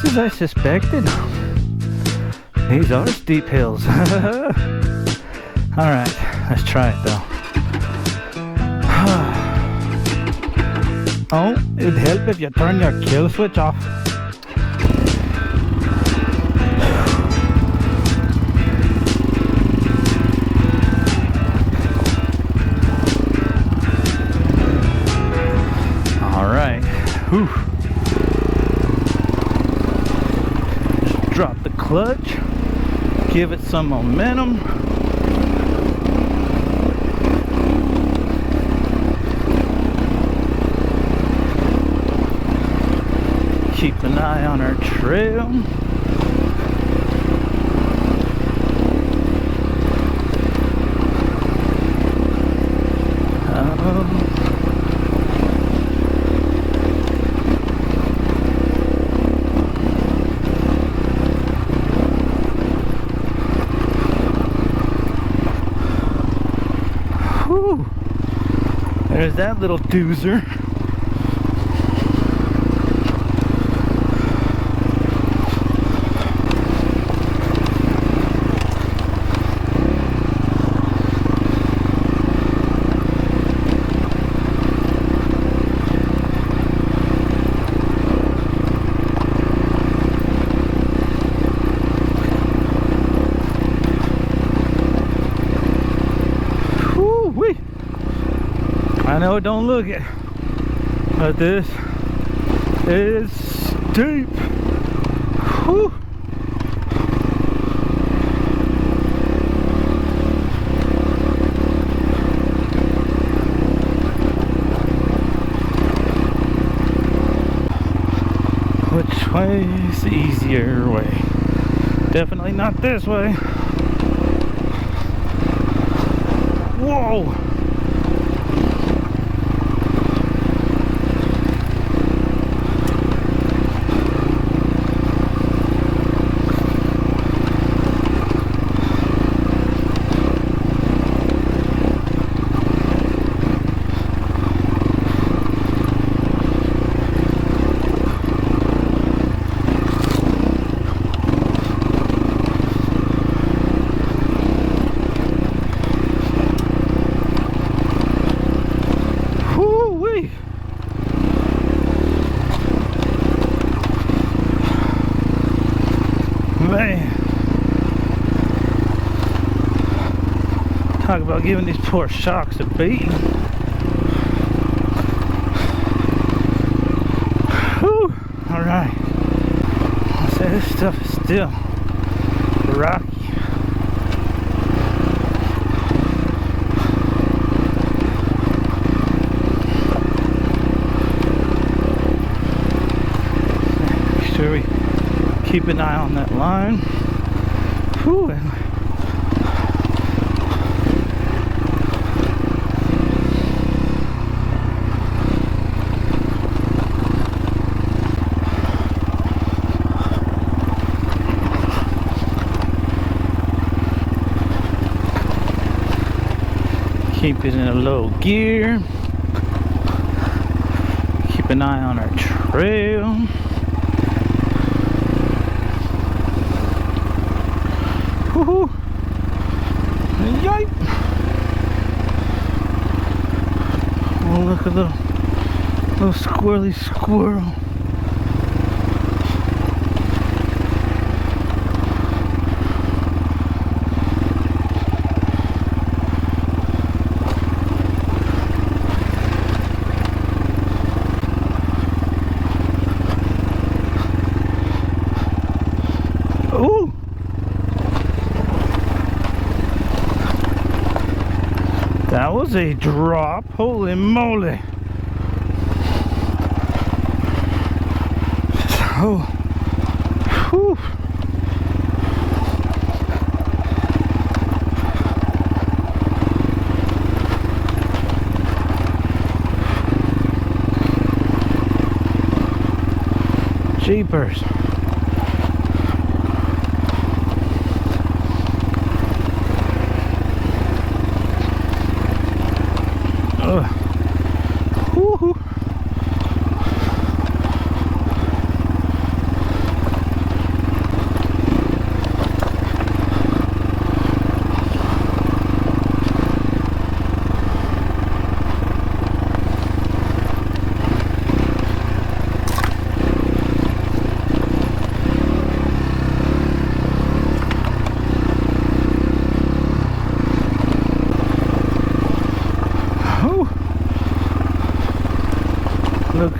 Just as I suspected. These are steep hills. Alright, let's try it though. Oh, it'd help if you turn your kill switch off. Alright. Whew. Drop the clutch. Give it some momentum. Keep an eye on our trail. Whew. There's that little doozer. I know it don't look it, but this is steep. Whew. Which way is the easier way? Definitely not this way. Whoa! Man, talk about giving these poor shocks a beating. Whew. All right, I say this stuff is still rocky. Make sure we keep an eye on that line. Whew. Keep it in a low gear. Keep an eye on our trail. Woohoo! Yipe! Oh, look at the little squirrely squirrel. Ooh! That was a drop. Holy moly. Oh. Whew. Jeepers.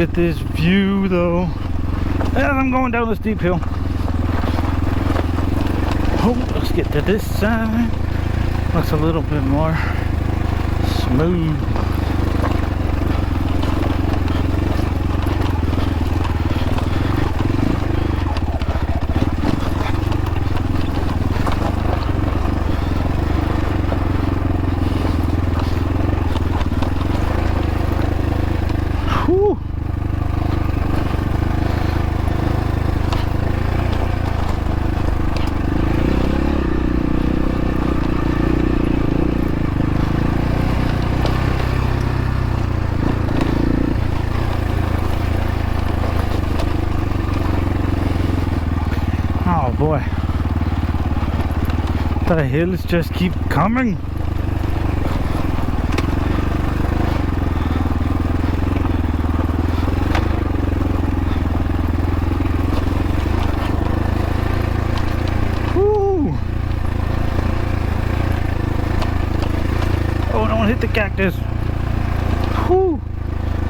at this view though. And I'm going down this steep hill. Oh, let's get to this side. Looks a little bit more smooth. Whew. Oh boy, the hills just keep coming. Woo. Oh, don't hit the cactus. Whew.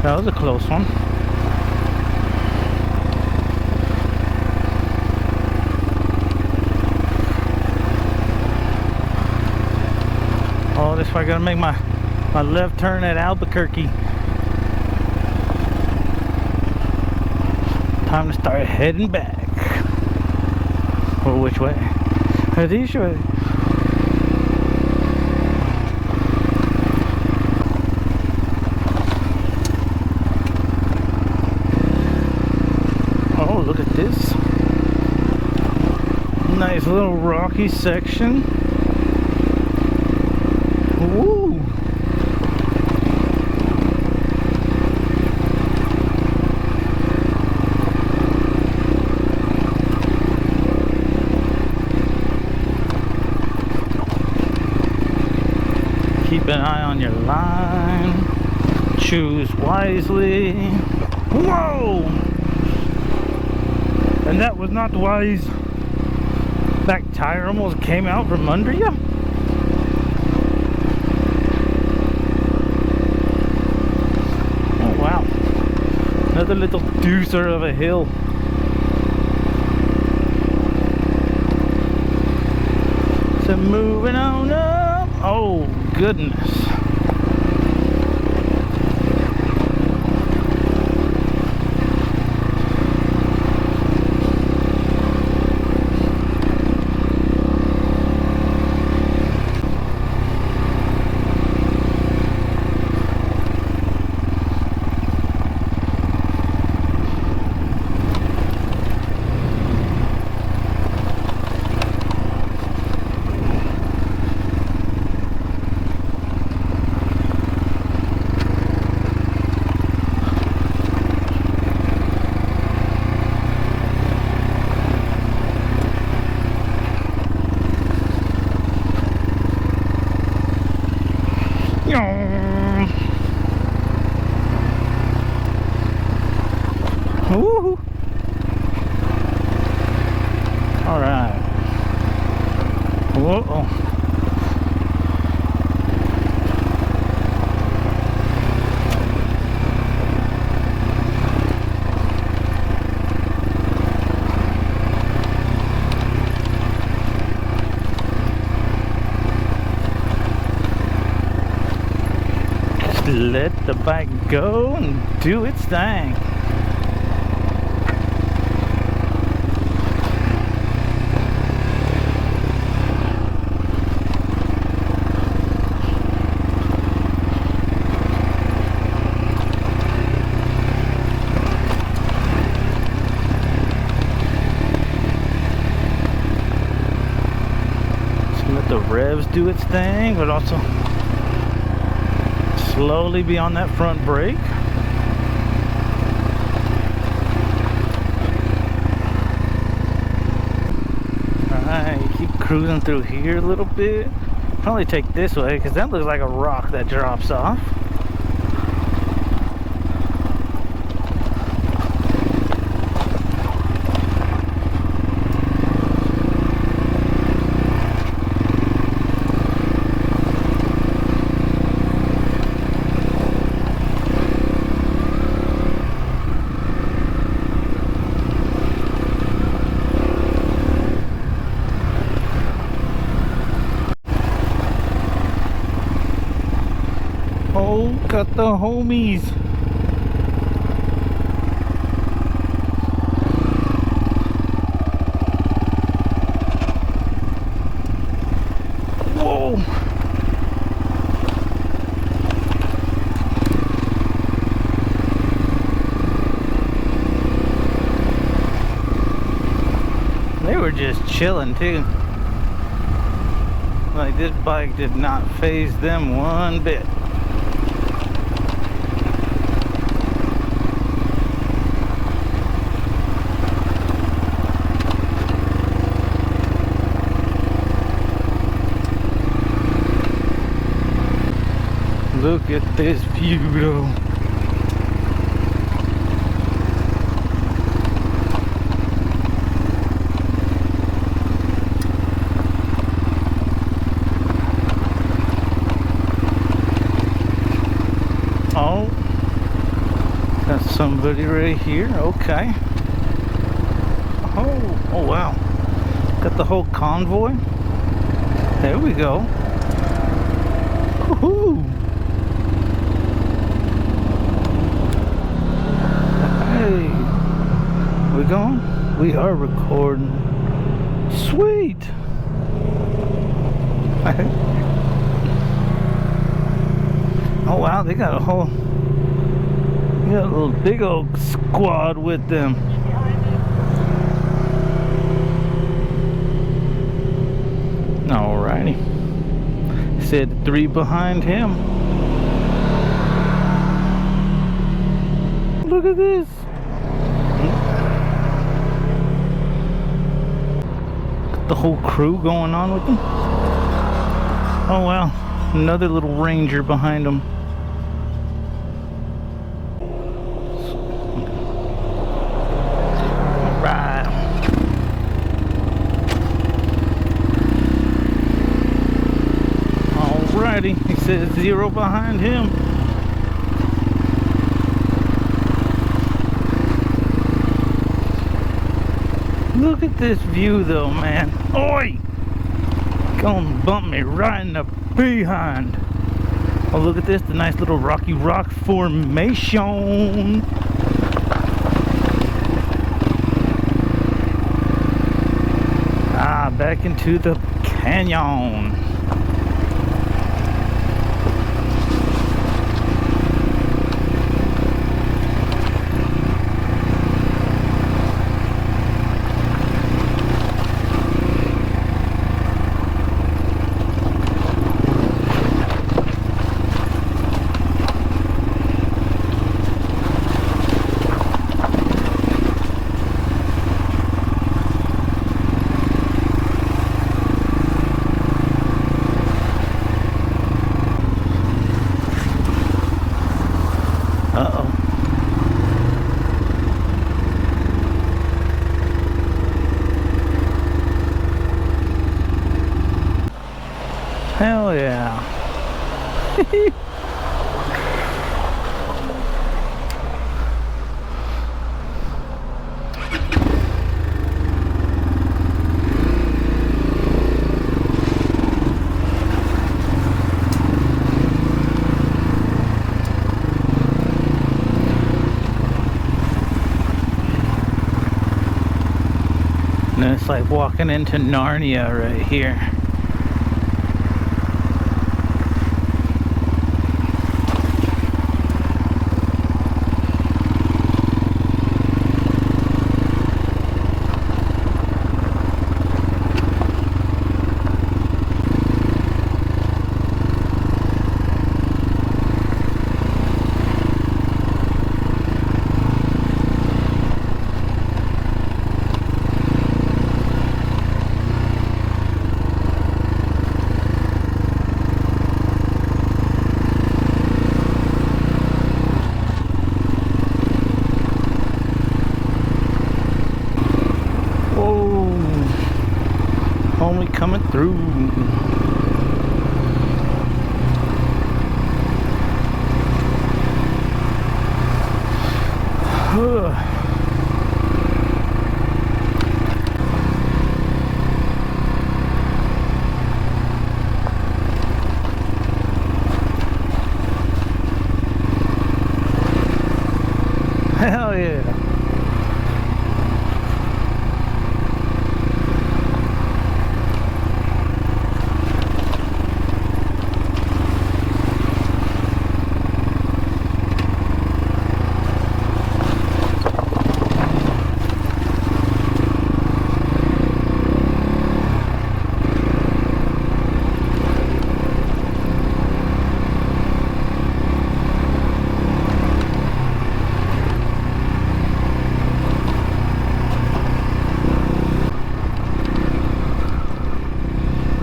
That was a close one. Oh, this is why I gotta make my left turn at Albuquerque. Time to start heading back. Or which way? Or these way? Oh, look at this. Nice little rocky section. Woo! Keep an eye on your line. Choose wisely. Whoa! And that was not wise. Back tire almost came out from under you. Another little deucer of a hill. So moving on up. Oh goodness. Woohoo! All right. Whoa. Just let the bike go and do its thing. The revs do its thing, but also slowly be on that front brake. Alright, keep cruising through here a little bit. Probably take this way because that looks like a rock that drops off. Got the homies. Whoa. They were just chilling too. Like, this bike did not faze them one bit. Look at this view though. Oh, got somebody right here. Okay. Oh wow. Got the whole convoy. There we go. Woohoo! Hey, we going? We are recording. Sweet. Oh wow, they got a little big old squad with them. Alrighty. Said 3 behind him. Look at this. Got the whole crew going on with them. Oh wow, another little ranger behind them. Alright. Alrighty, he says 0 behind him. Look at this view though, man. Oi! Gonna bump me right in the behind. Oh, look at this, the nice little rocky rock formation. Ah, back into the canyon. Hell yeah. And it's like walking into Narnia right here. Only coming through.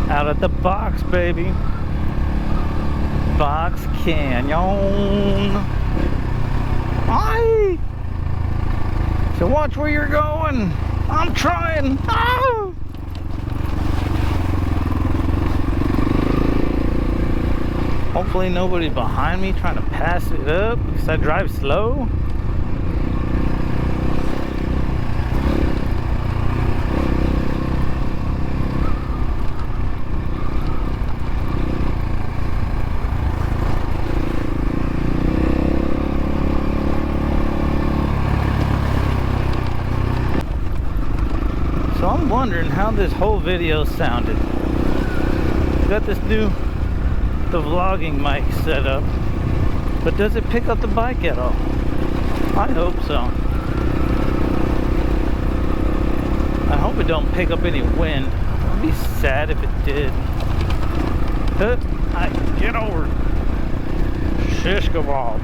Out at the box, baby. Box Canyon. Aye! So watch where you're going. I'm trying. Ah! Hopefully nobody's behind me trying to pass it up because I drive slow. So I'm wondering how this whole video sounded. Got this new the vlogging mic set up, but does it pick up the bike at all? I hope so. I hope it don't pick up any wind. I'd be sad if it did. I get over it. Shish kebab.